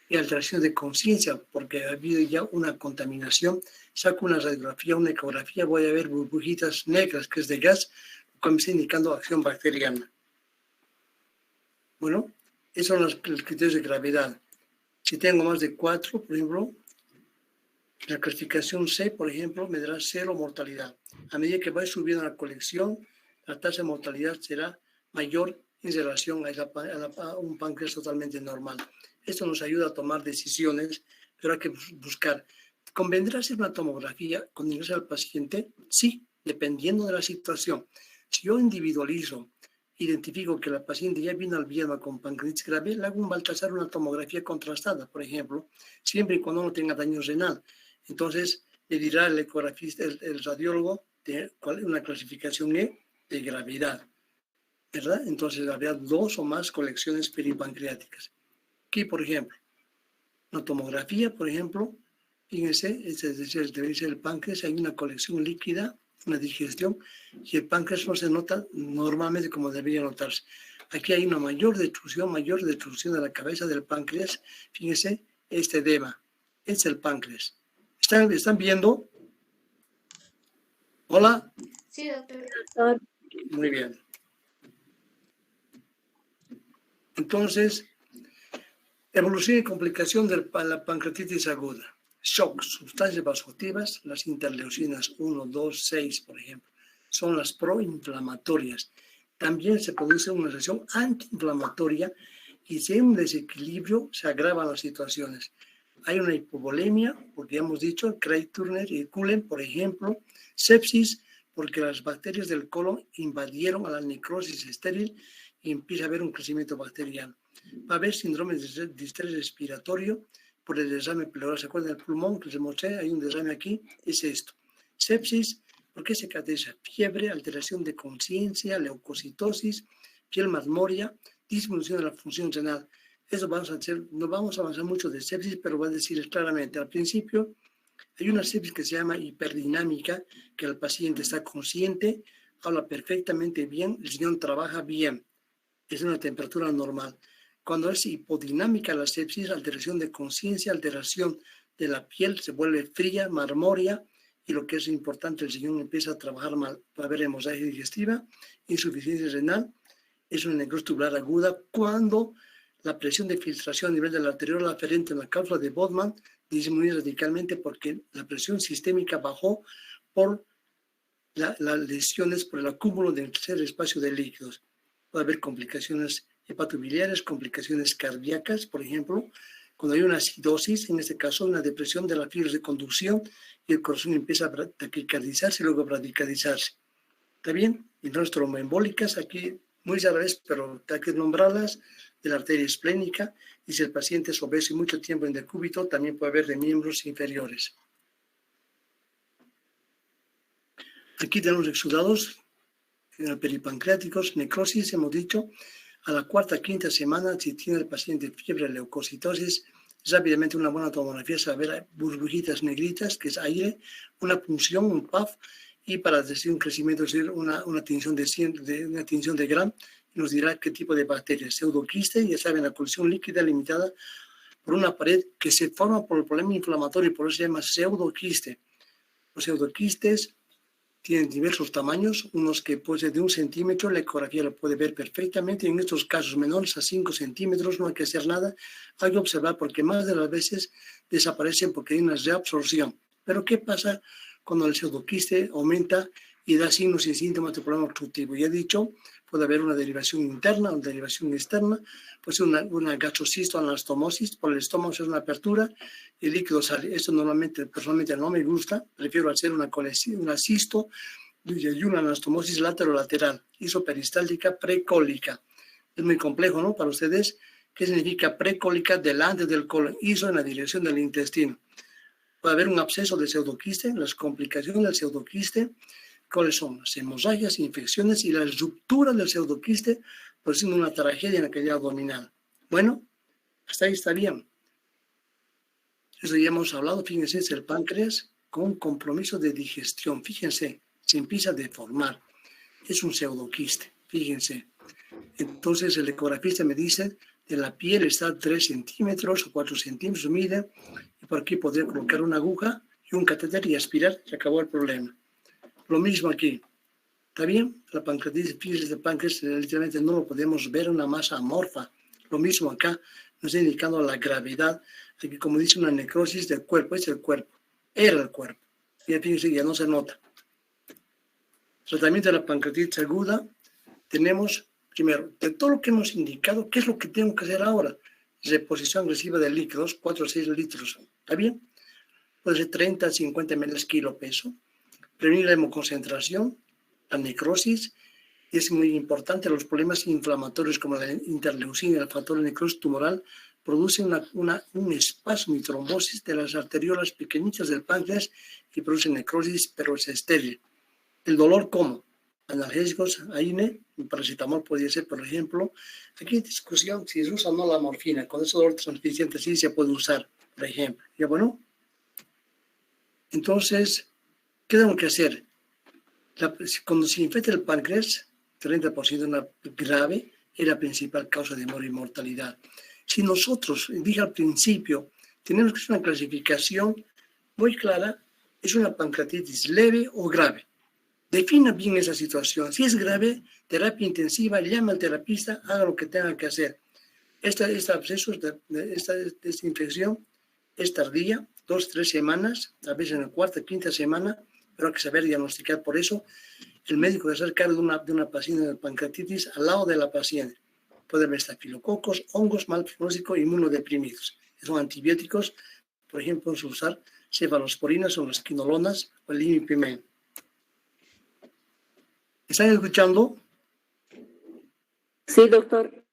y alteración de conciencia, porque ha habido ya una contaminación. Saco una radiografía, una ecografía, voy a ver burbujitas negras, que es de gas, como está indicando acción bacteriana. Bueno, esos son los criterios de gravedad. Si tengo más de 4, por ejemplo, la clasificación C, por ejemplo, me dará 0 mortalidad. A medida que vaya subiendo la colección, la tasa de mortalidad será mayor en relación a un páncreas totalmente normal. Esto nos ayuda a tomar decisiones, pero hay que buscar. ¿Convendrá hacer una tomografía con ingreso al paciente? Sí, dependiendo de la situación. Si yo individualizo, identifico que la paciente ya vino al BIEMA con pancreatitis grave, le hago un Baltasar, una tomografía contrastada, por ejemplo, siempre y cuando no tenga daño renal. Entonces, le dirá el ecografista, el radiólogo, una clasificación E de gravedad, ¿verdad? Entonces, habría 2 o más colecciones peripancreáticas. Aquí, por ejemplo, una tomografía, por ejemplo, fíjense, debe ser el páncreas, hay una colección líquida, una digestión, y el páncreas no se nota normalmente como debería notarse. Aquí hay una mayor destrucción de la cabeza del páncreas. Fíjense, este edema, es el páncreas. ¿Están viendo? ¿Hola? Sí, doctor. Muy bien. Entonces, evolución y complicación de la pancreatitis aguda. Shock, sustancias vasoactivas, las interleucinas 1, 2, 6, por ejemplo, son las proinflamatorias. También se produce una reacción antiinflamatoria y si hay un desequilibrio, se agravan las situaciones. Hay una hipovolemia, porque ya hemos dicho, Craig-Turner y Cullen, por ejemplo, sepsis, porque las bacterias del colon invadieron a la necrosis estéril y empieza a haber un crecimiento bacteriano. Va a haber síndrome de distrés respiratorio por el derrame pleural. ¿Se acuerdan del pulmón que les mostré? Hay un derrame aquí, es esto. Sepsis, ¿por qué se caracteriza? Fiebre, alteración de conciencia, leucocitosis, piel marmórea, disminución de la función renal. Eso no vamos a avanzar mucho de sepsis, pero voy a decir claramente. Al principio, hay una sepsis que se llama hiperdinámica, que el paciente está consciente, habla perfectamente bien, el riñón trabaja bien, es una temperatura normal. Cuando es hipodinámica la sepsis, alteración de conciencia, alteración de la piel, se vuelve fría, marmórea, y lo que es importante, el riñón empieza a trabajar mal. Va a haber hemorragia digestiva, insuficiencia renal, es una necrosis tubular aguda cuando la presión de filtración a nivel de la arteriola aferente en la cápsula de Bodman disminuye radicalmente porque la presión sistémica bajó por las lesiones, por el acúmulo del tercer espacio de líquidos. Puede haber complicaciones hepatobiliares, complicaciones cardíacas, por ejemplo, Cuando hay una acidosis, en este caso una depresión de las fibras de conducción y el corazón empieza a taquicardizarse y luego a bradicardizarse. ¿Está bien? Y las tromboembólicas, aquí muy rara vez, pero hay que nombrarlas, de la arteria esplénica, y si el paciente es obeso y mucho tiempo en decúbito, también puede haber de miembros inferiores. Aquí tenemos exudados peripancreáticos, necrosis, hemos dicho, a la cuarta, quinta semana, si tiene el paciente fiebre, leucocitosis, rápidamente una buena tomografía, saber burbujitas negritas, que es aire, una punción, un PAF, y para decir un crecimiento, es decir, una tinción de Gram, nos dirá qué tipo de bacteria. Pseudoquiste, ya saben, la colisión líquida limitada por una pared que se forma por el problema inflamatorio, y por eso se llama pseudoquiste. Los pseudoquistes tienen diversos tamaños, unos que pueden ser de 1 centímetro, la ecografía lo puede ver perfectamente, en estos casos menores a 5 centímetros no hay que hacer nada, hay que observar porque más de las veces desaparecen porque hay una reabsorción. Pero ¿qué pasa cuando el pseudoquiste aumenta y da signos y síntomas de problema obstructivo? Ya he dicho, puede haber una derivación interna, una derivación externa, puede ser una gastrocistoanastomosis, por el estómago es una apertura, el líquido sale. Esto normalmente, personalmente no me gusta, prefiero hacer una cisto y una anastomosis lateral, isoperistáltica precólica. Es muy complejo, ¿no? Para ustedes, ¿qué significa precólica? Delante del colon, iso en la dirección del intestino. Puede haber un absceso de pseudoquiste, las complicaciones del pseudoquiste, cuáles son las hemorragias, infecciones y la ruptura del pseudoquiste, produciendo una tragedia en la cavidad abdominal. Bueno, hasta ahí está bien. Eso ya hemos hablado, fíjense, es el páncreas con compromiso de digestión. Fíjense, se empieza a deformar. Es un pseudoquiste, fíjense. Entonces el ecografista me dice, de la piel está 3 centímetros o 4 centímetros, mide, y por aquí podría colocar una aguja y un catéter y aspirar, y acabó el problema. Lo mismo aquí. ¿Está bien? La pancreatitis, fíjense, el páncreas literalmente no lo podemos ver, una masa amorfa. Lo mismo acá, nos está indicando la gravedad de que, como dice, una necrosis del cuerpo, es el cuerpo, era el cuerpo. Y fíjense, ya no se nota. Tratamiento de la pancreatitis aguda, tenemos, primero, de todo lo que hemos indicado, ¿qué es lo que tengo que hacer ahora? Reposición agresiva de líquidos, 4 a 6 litros. ¿Está bien? Puede ser 30 a 50 ml kilo peso. Prevenir la hemoconcentración, la necrosis, y es muy importante, los problemas inflamatorios como la interleucina y el factor de necrosis tumoral producen un espasmo y trombosis de las arteriolas pequeñitas del páncreas y producen necrosis, pero es estéril. El dolor, ¿cómo? Analgésicos, AINE, paracetamol podría ser, por ejemplo. Aquí hay discusión si se usa o no la morfina. Con ese dolor transficiente sí se puede usar, por ejemplo. ¿Ya bueno? Entonces, ¿qué tengo que hacer? Cuando se infecta el páncreas, 30% una grave, es la principal causa de muerte y mortalidad. Si nosotros, dije al principio, tenemos que hacer una clasificación muy clara, es una pancreatitis leve o grave. Defina bien esa situación. Si es grave, terapia intensiva, llama al terapista, haga lo que tenga que hacer. Este absceso, esta infección es tardía, 2-3 semanas, a veces en la cuarta, quinta semana, pero hay que saber diagnosticar. Por eso, el médico debe hacer cargo de una paciente de pancreatitis al lado de la paciente. Puede haber estafilococos, hongos, mal pronóstico, inmunodeprimidos. Son antibióticos, por ejemplo, pueden usar cefalosporinas o las quinolonas o el imiprimen. ¿Están escuchando? Sí, doctor.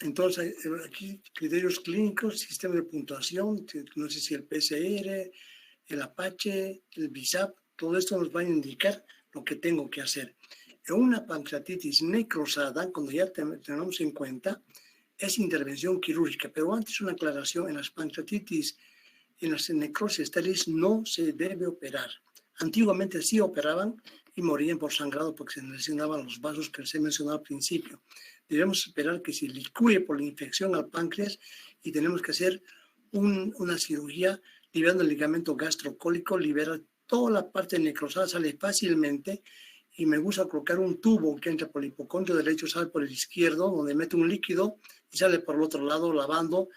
Entonces, aquí criterios clínicos, sistema de puntuación, no sé si el PCR, el Apache, el BISAP, todo esto nos va a indicar lo que tengo que hacer. En una pancreatitis necrosada, cuando ya tenemos en cuenta, es intervención quirúrgica, pero antes una aclaración, en las pancreatitis, en las necrosis estériles no se debe operar. Antiguamente sí operaban y morían por sangrado porque se lesionaban los vasos que se mencionó al principio. Debemos esperar que se licúe por la infección al páncreas y tenemos que hacer una cirugía liberando el ligamento gastrocólico, libera toda la parte necrosada, sale fácilmente y me gusta colocar un tubo que entra por el hipocondrio derecho, sale por el izquierdo, donde mete un líquido y sale por el otro lado lavando.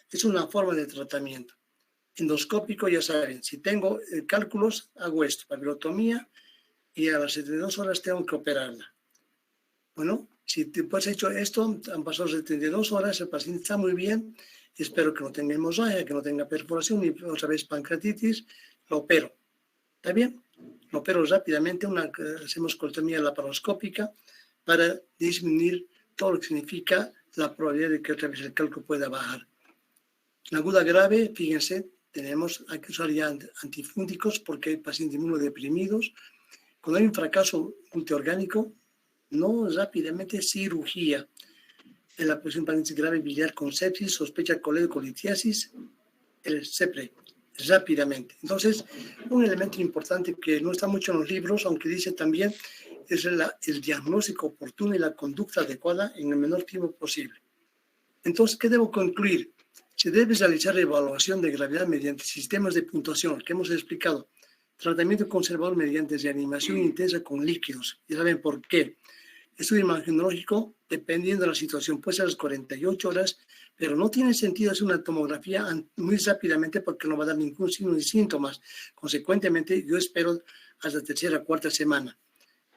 Es una forma de tratamiento. Endoscópico, ya saben, si tengo cálculos, hago esto, papilotomía, y a las 72 horas tengo que operarla. Bueno, Si te has hecho esto, han pasado 72 horas, el paciente está muy bien, espero que no tenga hemorragia, que no tenga perforación ni otra vez pancreatitis, lo opero. ¿Está bien? Lo opero rápidamente, hacemos colostomía laparoscópica para disminuir todo lo que significa la probabilidad de que otra vez el cálculo pueda bajar. En aguda grave, fíjense, hay que usar ya antifúngicos porque hay pacientes inmunodeprimidos. Cuando hay un fracaso multiorgánico, no rápidamente cirugía. En la posición paciente grave biliar con sepsis, sospecha coledocolitiasis, el CEPRE, rápidamente. Entonces, un elemento importante que no está mucho en los libros, aunque dice también, es el diagnóstico oportuno y la conducta adecuada en el menor tiempo posible. Entonces, ¿qué debo concluir? Se debe realizar evaluación de gravedad mediante sistemas de puntuación, que hemos explicado. Tratamiento conservador mediante reanimación intensa con líquidos. ¿Y saben por qué? Estudio imagenológico, dependiendo de la situación, puede ser a las 48 horas, pero no tiene sentido hacer una tomografía muy rápidamente porque no va a dar ningún signo ni síntomas. Consecuentemente, yo espero hasta la tercera o cuarta semana.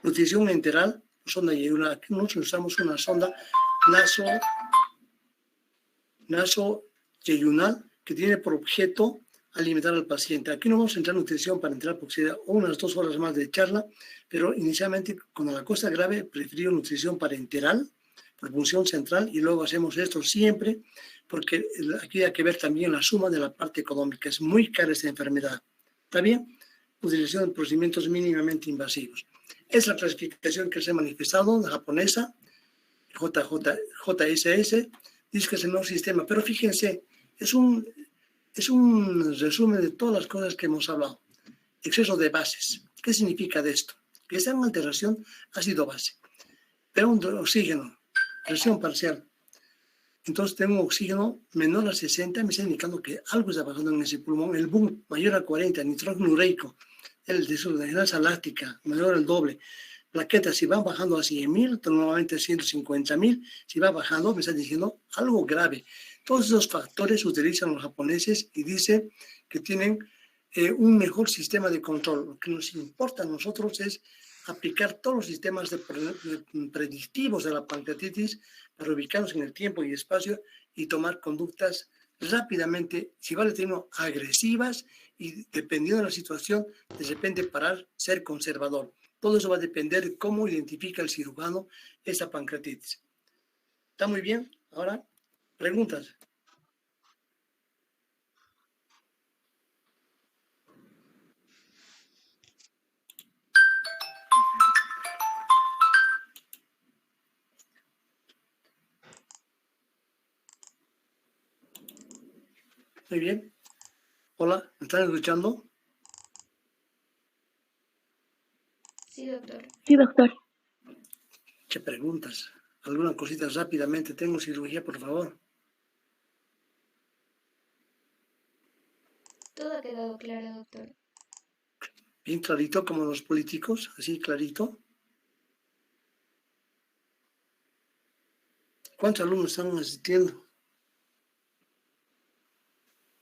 Nutrición enteral, nosotros usamos una sonda nasoyeyunal que tiene por objeto alimentar al paciente. Aquí no vamos a entrar en nutrición para entrar porque sería unas 2 horas más de charla, pero inicialmente con la cosa grave prefiero nutrición parenteral por función central y luego hacemos esto siempre porque aquí hay que ver también la suma de la parte económica. Es muy cara esta enfermedad. ¿Está bien? Utilización de procedimientos mínimamente invasivos. Es la clasificación que se ha manifestado, la japonesa, JSS, dice que es el nuevo sistema, pero fíjense, es un resumen de todas las cosas que hemos hablado. Exceso de bases. ¿Qué significa de esto? Que está en alteración ácido-base. Pero un oxígeno, presión parcial. Entonces tengo un oxígeno menor a 60, me está indicando que algo está pasando en ese pulmón. El boom mayor a 40, nitrógeno ureico, el desodorante láctica, mayor al doble. Plaquetas, si van bajando a 100.000, normalmente 150.000, si va bajando, me está diciendo algo grave. Todos esos factores utilizan los japoneses y dicen que tienen un mejor sistema de control. Lo que nos importa a nosotros es aplicar todos los sistemas predictivos de la pancreatitis para ubicarnos en el tiempo y espacio y tomar conductas rápidamente, si vale terminar, agresivas y dependiendo de la situación, de repente parar, ser conservador. Todo eso va a depender de cómo identifica el cirujano esa pancreatitis. ¿Está muy bien? Ahora, preguntas. Muy bien. Hola, ¿me están escuchando? Sí, doctor. Sí, doctor. ¿Qué preguntas? ¿Alguna cosita rápidamente? ¿Tengo cirugía, por favor? Todo ha quedado claro, doctor. Bien clarito como los políticos, así clarito. ¿Cuántos alumnos están asistiendo?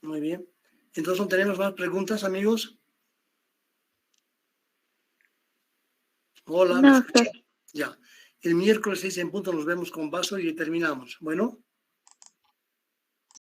Muy bien. Entonces, ¿no tenemos más preguntas, amigos? Hola, ¿me No, escuchan? doctor. Ya. El miércoles 6 en punto nos vemos con Vaso y terminamos. Bueno.